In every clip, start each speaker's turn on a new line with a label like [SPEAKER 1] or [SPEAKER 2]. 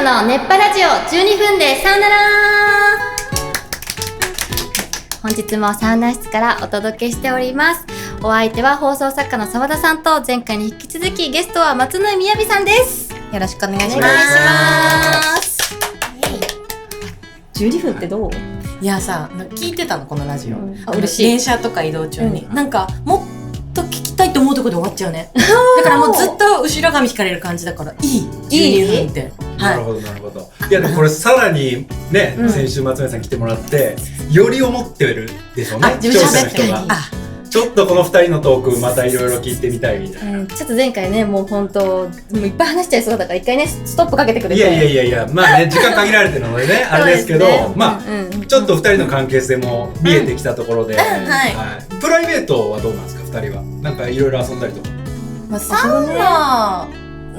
[SPEAKER 1] の熱波ラジオ12分でさよなら。本日もサウナ室からお届けしております。お相手は放送作家の澤田さんと、前回に引き続きゲストは松野みやびさんです。よろしくお願いします。
[SPEAKER 2] お願いします。
[SPEAKER 1] 12分ってどう？
[SPEAKER 2] いやさ、聞いてたのこのラジオ、
[SPEAKER 1] あ、嬉しい。
[SPEAKER 2] 電車とか移動中に、なんかもっと聞きたいと思うところで終わっちゃうね。だからもうずっと後ろ髪引かれる感じだからいい12分って。
[SPEAKER 3] なるほどなるほど。いやでもこれさらにね、先週松根さん来てもらってより思ってるでしょうね、視聴者の人が。ちょっとこの2人のトークまたいろいろ聞いてみたいみたいな、
[SPEAKER 1] ちょっと前回ね、もう本当もういっぱい話しちゃいそうだから一回ねストップかけてくれて。
[SPEAKER 3] いやまあね時間限られてるのでねあれですけど、まあ、ちょっと2人の関係性も見えてきたところで、プライベートはどうなんですか2人は。なんかいろいろ遊んだりとか。
[SPEAKER 2] まあ、サウナ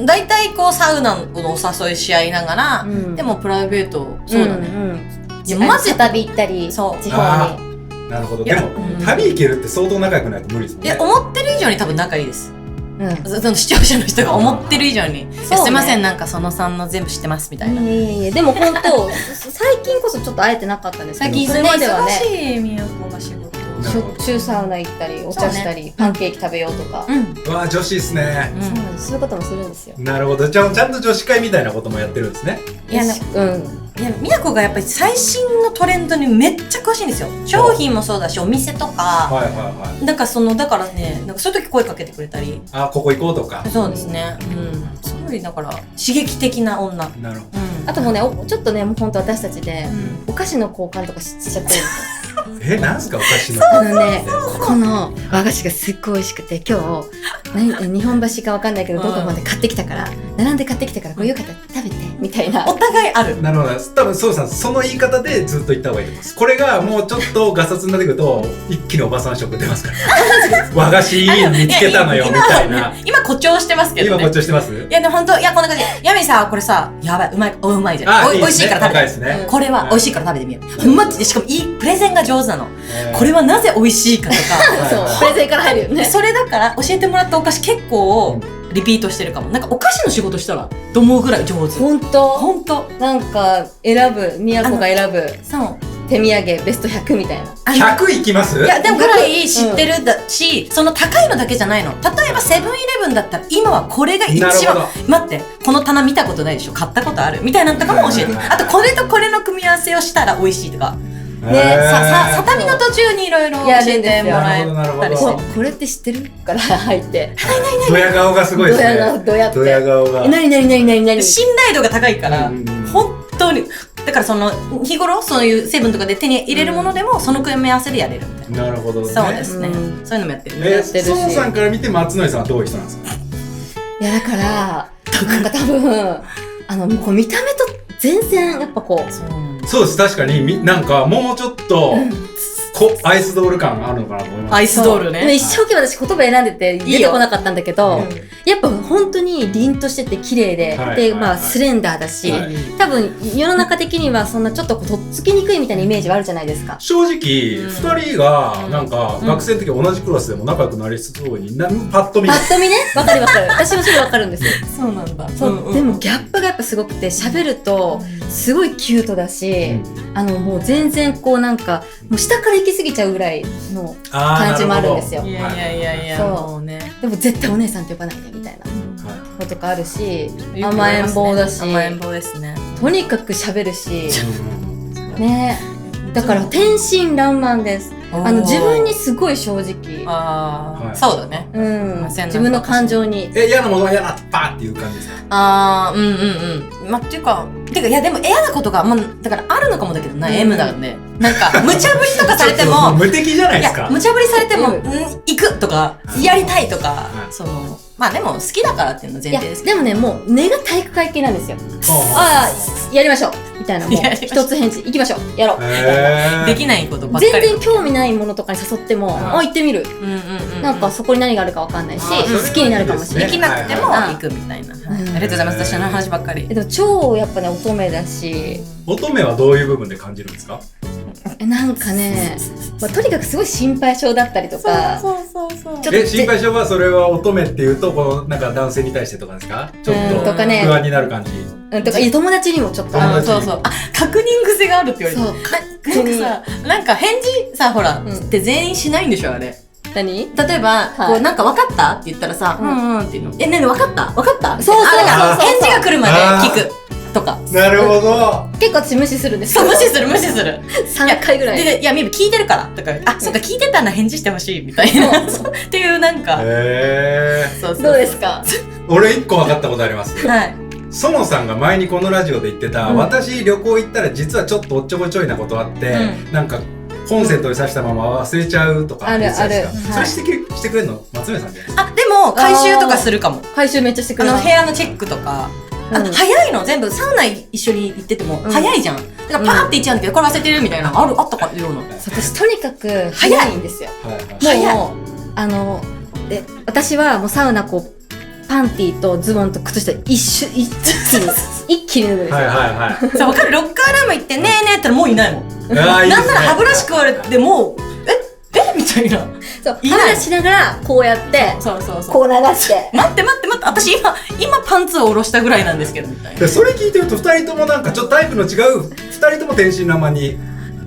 [SPEAKER 2] だいたいこうサウナのお誘いし合いながら、でもプライベートそうだね、
[SPEAKER 1] いやマジ旅行ったり地方に。
[SPEAKER 3] なるほど。でも、旅行けるって相当仲良くないと無理ですもんね。
[SPEAKER 2] いや思ってる以上に多分仲いいです、その視聴者の人が思ってる以上に、すいませんなんかそのさんの全部知ってますみたいな。
[SPEAKER 1] でも本当最近こそちょっと会えてなかったんですけど、それまではね、
[SPEAKER 2] 忙しい宮古が仕事
[SPEAKER 1] しょっちゅうサウナ行ったりお茶したり、パンケーキ食べようとか。
[SPEAKER 3] わあ女子ですね。
[SPEAKER 1] そういうこともするんですよ。
[SPEAKER 3] なるほど。ちゃんと女子会みたいなこともやってるんですね。
[SPEAKER 2] いや宮古がやっぱり最新のトレンドにめっちゃ詳しいんですよ。商品もそうだしお店とか、だからね、なんかそういう時声かけてくれたり、
[SPEAKER 3] ここ行こうとか。
[SPEAKER 2] そうですね。すごいだから刺激的な女。
[SPEAKER 3] なるほど。
[SPEAKER 1] あともうね、ちょっとね、もう本当私たちでお菓子の交換とかしちゃってるんですよ。
[SPEAKER 3] なんすかお菓子の。
[SPEAKER 1] ここの和菓子がすっごい美味しくて、今日日本橋かわかんないけどどこまで買ってきたから、並んで買ってきたからこれよかったら食べてみたいな。
[SPEAKER 2] お互いある。
[SPEAKER 3] なるほど。多分そうさんその言い方でずっと言った方がいいと思います。これがもうちょっとガサツになってくると一気におばさん色出ますから。和菓子いいの見つけたのよみたいな。
[SPEAKER 2] 今誇張してますけどね。
[SPEAKER 3] 今誇張してます。
[SPEAKER 2] いやでも本当、いやこんな感じ。ヤミさこれさやばいうまいじゃん。美味しいから食べて。これは美味しいから食べてみよう。ほんましかもいいプレゼンが上手なの。これはなぜ美味しいかとか。
[SPEAKER 1] そうプレゼンから入るよね。
[SPEAKER 2] それだから教えてもらったお菓子結構リピートしてるかも。なんかお菓子の仕事したらと思うぐらい上手。本当なんか
[SPEAKER 1] 宮古が選ぶ手土産ベスト100みたいな。
[SPEAKER 3] 100いきます？
[SPEAKER 2] いやでもぐらい知ってるだし、その高いのだけじゃないの。例えばセブンイレブンだったら今はこれが一番、待ってこの棚見たことないでしょ、買ったことあるみたいなのとかも教えて。あとこれとこれの組み合わせをしたら美味しいとかね、さたみの途中にいろいろ教えてもらえたりして、
[SPEAKER 1] これって知ってるから入って
[SPEAKER 3] ドヤ顔がすごいですね。
[SPEAKER 1] ドヤ
[SPEAKER 3] 顔が
[SPEAKER 2] 何信頼度が高いから本当に。だからその日頃そういうセブンとかで手に入れるものでもその組み合わせでやれるみたいな。
[SPEAKER 3] なるほどね。
[SPEAKER 2] そうですね。そういうのもやってる。
[SPEAKER 3] 孫さんから見て松野さんはどういう人なんですか？
[SPEAKER 1] いやだからなんか多分こう見た目と全然やっぱこう。
[SPEAKER 3] そうです。確かになんかもうちょっとアイスドール感があるのかなと思います。
[SPEAKER 2] アイスドールね。
[SPEAKER 1] 一生懸命私言葉選んでて出てこなかったんだけど、やっぱ本当に凛としてて綺麗で、まあスレンダーだし、多分世の中的にはそんなちょっととっつきにくいみたいなイメージはあるじゃないですか。
[SPEAKER 3] 正直2人がなんか学生の時同じクラスでも仲良くなりそうにパッと見ね、
[SPEAKER 1] わかる私もそれわかるんですよ。
[SPEAKER 2] そうなんだ。
[SPEAKER 1] でもギャップがやっぱすごくて、喋るとすごいキュートだし、もう全然こうなんかもう下から行き過ぎちゃうぐらいの感じもあるんですよ。
[SPEAKER 2] いやもうね。
[SPEAKER 1] でも絶対お姉さんって呼ばないでみたいなのとかあるし、甘えん坊だし、
[SPEAKER 2] 甘えん坊ですね。
[SPEAKER 1] とにかく喋るしね。だから天真爛漫です。自分にすごい正直。
[SPEAKER 2] そうだね。
[SPEAKER 1] 自分の感情に
[SPEAKER 3] 嫌なものは嫌だパーっていう感じですか？
[SPEAKER 2] まあっていうかいやでも嫌なことがだからあるのかもだけどな、M なんでなんか無茶ぶりとかされても
[SPEAKER 3] 無敵じゃないですか。
[SPEAKER 2] 無茶ぶりされても行くとかやりたいとか、そのまあでも好きだからっていうの前提ですけど。
[SPEAKER 1] でもね、もう根が体育会系なんですよ。やりましょうみたいな、もう一つ返事行きましょうやろうみたいな。
[SPEAKER 2] できないことばっかり。
[SPEAKER 1] 全然興味ないものとかに誘っても行ってみる。なんかそこに何があるかわかんないし、好きになるかもしれない。
[SPEAKER 2] できなくても行くみたいな。ありがとうございます。私の話ばっかり。
[SPEAKER 1] でも超やっぱね乙女だし。
[SPEAKER 3] 乙女はどういう部分で感じるんですか？
[SPEAKER 1] なんかね、とにかくすごい心配性だったりとか。
[SPEAKER 3] 心配性はそれは乙女っていうとこのなんか男性に対してとかですか？ちょっと不安になる感じ。
[SPEAKER 1] とか、友達にもちょっと。
[SPEAKER 2] そうそう。あ、確認癖があるって言われて。そう。なんか返事さ、ほら、って全員しないんでしょ、あれ。
[SPEAKER 1] 何？
[SPEAKER 2] 例えば、こう、なんか分かったって言ったらさ、っていうの。ね分かった
[SPEAKER 1] そうそう。
[SPEAKER 2] 返事が来るまで聞く。とか。
[SPEAKER 3] なるほど。
[SPEAKER 1] 結構私無視するんですよ。
[SPEAKER 2] そう、無視する。
[SPEAKER 1] 3回ぐらい。
[SPEAKER 2] で、いや、みー聞いてるからとか、あ、そっか、聞いてたら返事してほしいみたいな。っていうなんか。
[SPEAKER 1] どうですか？
[SPEAKER 3] 俺1個分かったことあります。
[SPEAKER 2] はい。
[SPEAKER 3] 園さんが前にこのラジオで言ってた、私旅行行ったら実はちょっとおっちょこちょいなことあって、なんかコンセントに挿したまま忘れちゃうとか言ってたんですか。それしてくれるの松村さんじゃないですか。
[SPEAKER 2] あ、でも回収とかするかも。
[SPEAKER 1] 回収めっちゃしてくれる。
[SPEAKER 2] 部屋のチェックとか。早いの全部サウナ一緒に行ってても早いじゃん。だからパーって行っちゃうんだけど、これ忘れてるみたいなのあったかような。
[SPEAKER 1] 私とにかく早いんですよ。もう私はもうサウナこうパンティーとズボンと靴下一気に脱ぐんですよ。
[SPEAKER 2] さ、わかる？ロッカールーム行ってねえねえってもういないもん。なんなら歯ブラシ食われてもうみたいな。
[SPEAKER 1] そう、歯ブラシしながらこうやってこう流して
[SPEAKER 2] 待って私今パンツを下ろしたぐらいなんですけどみたいな。
[SPEAKER 3] それ聞いてると2人ともなんかちょっとタイプの違う2人とも天真爛漫に。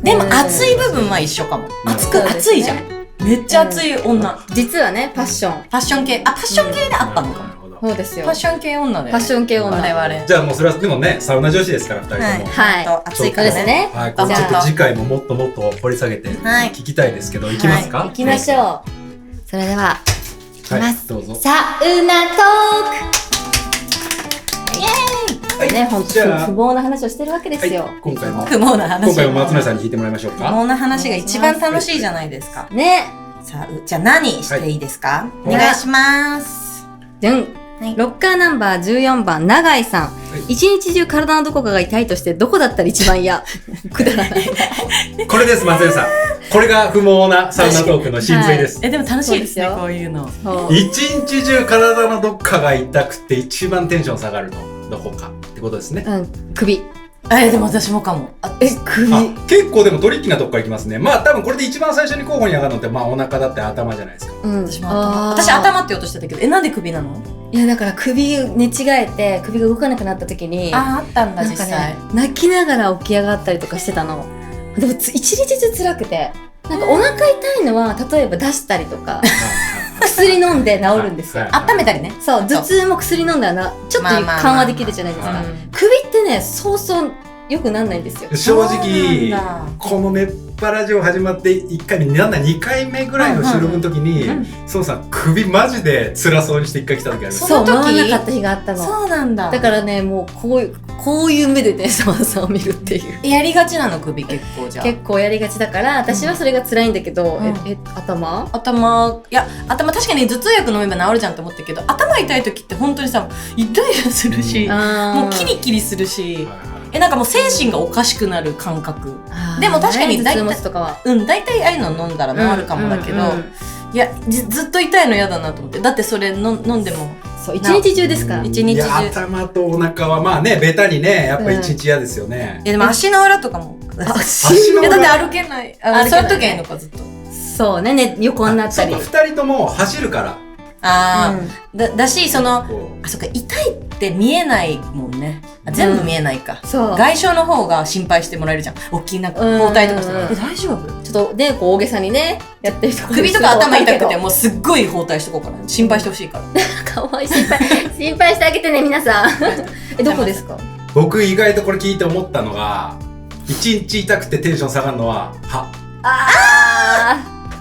[SPEAKER 2] でも熱い部分は一緒かも。熱いじゃん。めっちゃ熱い女。
[SPEAKER 1] 実はね、ファッション系。
[SPEAKER 2] ファッション系であったのかも。
[SPEAKER 1] そうですよ。
[SPEAKER 2] ファッション系女で。
[SPEAKER 1] ファッション系女。我々。
[SPEAKER 3] じゃあもうそれはでもね、サウナ女子ですから2人とも。
[SPEAKER 1] はい。熱いからですね。
[SPEAKER 3] はい。ちょっと次回ももっと掘り下げて聞きたいですけど、いきますか？
[SPEAKER 1] 行きましょう。それでは、いきます。
[SPEAKER 3] どうぞ。
[SPEAKER 1] サウナトーク。イエーイ。ね、本当に不毛な話をしてるわけですよ。
[SPEAKER 3] 今回も
[SPEAKER 2] 不毛な話。
[SPEAKER 3] 今回も松村さんに聞いてもらいましょうか。
[SPEAKER 2] 不毛な話が一番楽しいじゃないですか。
[SPEAKER 1] ね。
[SPEAKER 2] さあ、じゃあ何していいですか？お願いします。
[SPEAKER 1] ロッカーナンバー14番、永井さん。一日中体のどこかが痛いとして、どこだったら一番嫌？くだらない。
[SPEAKER 3] これです、松江さん。これが不毛なサウナトークの真髄です。
[SPEAKER 2] でも楽しいですね、こういうの。
[SPEAKER 3] 一日中体のどっかが痛くて一番テンション下がるの、どこかってことですね。
[SPEAKER 1] 首。
[SPEAKER 2] でも私もかも。
[SPEAKER 1] 首。
[SPEAKER 3] 結構でもトリッキーなとこからいきますね。まあ多分これで一番最初に候補に上がるのって、まあお腹だって頭じゃないですか。
[SPEAKER 2] 私頭って言おうとしてたけど、なんで首なの？
[SPEAKER 1] いやだから首寝違えて首が動かなくなった時に
[SPEAKER 2] あったんだ実際。
[SPEAKER 1] 泣きながら起き上がったりとかしてたの。でも一日中辛くて、なんかお腹痛いのは例えば出したりとか薬飲んで治るんですよ。
[SPEAKER 2] 温めたりね。
[SPEAKER 1] そう、頭痛も薬飲んだらちょっと緩和できるじゃないですか。首ってね、そうそうよくなんないんですよ。
[SPEAKER 3] 正直この熱波ラジオ始まって1回目なんだ2回目ぐらいの収録の時に孫さん首マジで辛そうにして1回来た時ある。
[SPEAKER 1] そう、回らなかった日があったの。
[SPEAKER 2] そうなんだ。
[SPEAKER 1] だからね、もうこういう目でね、孫さんを見るっていう。
[SPEAKER 2] やりがちなの首結構じゃあ。
[SPEAKER 1] 結構やりがちだから私はそれが辛いんだけど、頭
[SPEAKER 2] いや頭確かに頭痛薬飲めば治るじゃんって思ったけど、頭痛い時って本当にさイライラするし、もうキリキリするし。なんかもう精神がおかしくなる感覚。でも確かに大体ああいうの飲んだら治るかもだけど、いやずっと痛いの嫌だなと思って。だってそれ飲んでも
[SPEAKER 1] そう一日中ですから。
[SPEAKER 2] 一日中。
[SPEAKER 3] 頭とお腹はまあねベタにねやっぱ一日嫌ですよね。
[SPEAKER 2] いやでも足の裏とかも。
[SPEAKER 3] 足の裏
[SPEAKER 2] だって歩けない。そういう時はいいのかずっと。
[SPEAKER 1] そうね、横になったり。
[SPEAKER 3] 2人とも走るから。
[SPEAKER 2] だしそっか痛いって見えないもんね。全部見えないか。外傷の方が心配してもらえるじゃん。大きな包帯とかしたら大丈夫？
[SPEAKER 1] ちょっとね、こう大げさにねやってる人
[SPEAKER 2] 首とか頭痛くてもうすっごい包帯しとこうかな。心配してほしいから。
[SPEAKER 1] かわいい。心配してあげてね皆さん。どこですか？
[SPEAKER 3] 僕意外とこれ聞いて思ったのが、一日痛くてテンション下がるのは歯。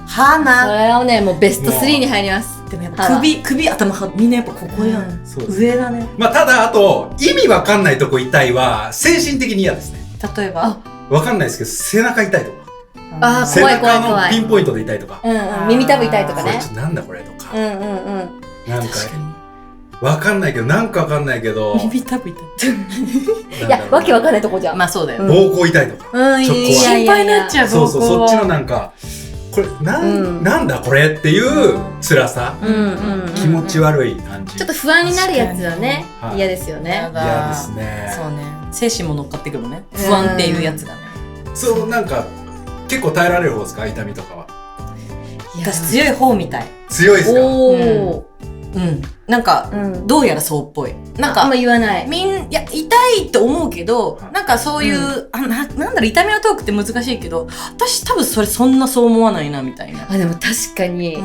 [SPEAKER 2] 歯な。
[SPEAKER 1] それはねもうベスト3に入ります。
[SPEAKER 2] でもやっぱ首頭みんなやっぱここやん。上だね。
[SPEAKER 3] まあただあと意味わかんないとこ痛いは精神的に嫌ですね。
[SPEAKER 2] 例えば
[SPEAKER 3] わかんないですけど背中痛いとか。背
[SPEAKER 1] 怖い
[SPEAKER 3] 中のピンポイントで痛いとか。
[SPEAKER 1] 耳たぶ痛いとかね。
[SPEAKER 3] なんだこれとか。
[SPEAKER 1] なん
[SPEAKER 3] かわかんないけどなんかわかんないけど。
[SPEAKER 2] 耳たぶ痛い。
[SPEAKER 1] いやわけわかんないとこじゃん。
[SPEAKER 2] まあそうだよ。
[SPEAKER 3] 膀胱痛いとか。
[SPEAKER 2] 心配になっちゃう。
[SPEAKER 3] そうそっちのなんか。これなんだこれっていう辛さ、気持ち悪い感じ。
[SPEAKER 1] ちょっと不安になるやつはね嫌ですよね。
[SPEAKER 3] 嫌ですね。
[SPEAKER 2] そうね。精神も乗っかってくるもんね。不安っていうやつがね。
[SPEAKER 3] そうなんか結構耐えられる方ですか、痛みとかは。
[SPEAKER 2] 私強い方みたい。
[SPEAKER 3] 強いですか。
[SPEAKER 2] なんか、どうやらそうっぽい。なんか、
[SPEAKER 1] あんま言わない。
[SPEAKER 2] いや、痛いって思うけど、なんかそういう、なんだろう、痛みのトークって難しいけど、私多分そんなそう思わないな、みたいな。
[SPEAKER 1] でも確かに、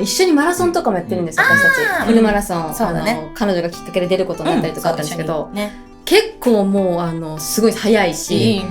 [SPEAKER 1] 一緒にマラソンとかもやってるんですよ、私たち。フルマラソン。そうだね。彼女がきっかけで出ることになったりとかあったんですけど、結構もう、すごい早いし、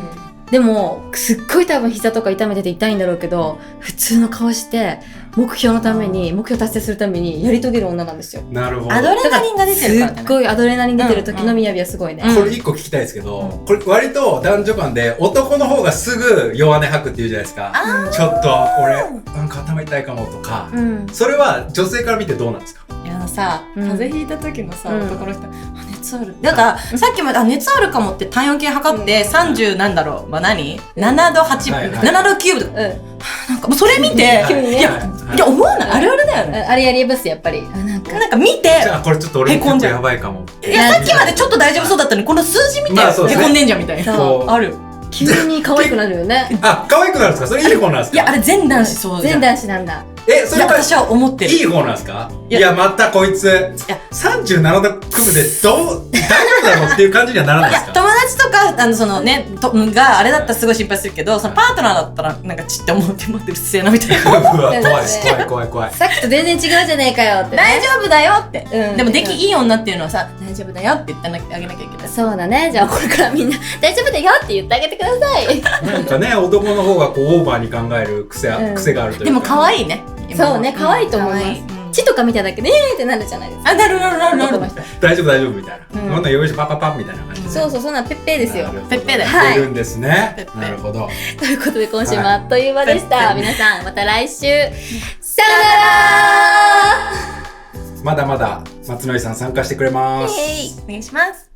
[SPEAKER 1] でも、すっごい多分膝とか痛めてて痛いんだろうけど、普通の顔して、目標達成するためにやり遂げる女なんですよ。
[SPEAKER 3] なるほど。
[SPEAKER 2] アドレナリンが出てるからね。
[SPEAKER 1] すっごいアドレナリン出てる時のみやびはすごいね。
[SPEAKER 3] これ一個聞きたいですけど、これ割と男女間で男の方がすぐ弱音吐くって言うじゃないですか。ちょっと俺、なんか頭痛いかもとか、それは女性から見てどうなんですか？
[SPEAKER 2] いやさ、風邪ひいた時のさ、男の人、熱ある。だから、さっきまで、熱あるかもって体温計測って、30なんだろう、何 ?7 度8分、7度9分とか。なんか、もうそれ見て、いや、思わない。あるあるだよね。
[SPEAKER 1] あれやります、やっぱり。
[SPEAKER 2] なんか見て、
[SPEAKER 3] じゃあこれちょっと俺も結構やばいかも。
[SPEAKER 2] いや、さっきまでちょっと大丈夫そうだったのに、この数字見て、へこんでんじゃんみたいな。ある。
[SPEAKER 1] 急に可愛くなるよね。
[SPEAKER 3] 可愛くなるんですか？それいい方なんですか？
[SPEAKER 2] いや、あれ全男子そうじゃん。
[SPEAKER 1] 全男子なんだ。
[SPEAKER 3] それ
[SPEAKER 2] 私は思ってる。
[SPEAKER 3] いい方なんですか？いや、またこいつ、37度9分で大丈夫だろうっていう感じにはならないですか？
[SPEAKER 2] 友達とか、そのね、があれだったらすごい心配するけど、そのパートナーだったら、なんかちって思って待ってるせえなみたいな。
[SPEAKER 3] 怖い。
[SPEAKER 1] さっきと全然違うじゃねえかよって。
[SPEAKER 2] 大丈夫だよって。でも、いい女っていうのはさ、大丈夫だよって言ってあげなきゃいけない。
[SPEAKER 1] そうだね。じゃあこれからみんな、大丈夫だよって言ってあげてください。
[SPEAKER 3] なんかね、男の方がこうオーバーに考える癖があるというか。
[SPEAKER 2] でも可愛いね。
[SPEAKER 1] そうね、可愛いと思います。血とか見ただけでってなるじゃないですか。
[SPEAKER 2] なる。
[SPEAKER 3] 大丈夫みたいな。こんなよいしょパパみたいな感じで。
[SPEAKER 1] そう、そんなペッペーですよ。
[SPEAKER 2] ペッペーだよ。
[SPEAKER 3] はい。いるんですね。なるほど。
[SPEAKER 1] ということで今週もあっという間でした。皆さんまた来週。さよなら。
[SPEAKER 3] まだまだ松野井さん参加してくれます。
[SPEAKER 2] お願いします。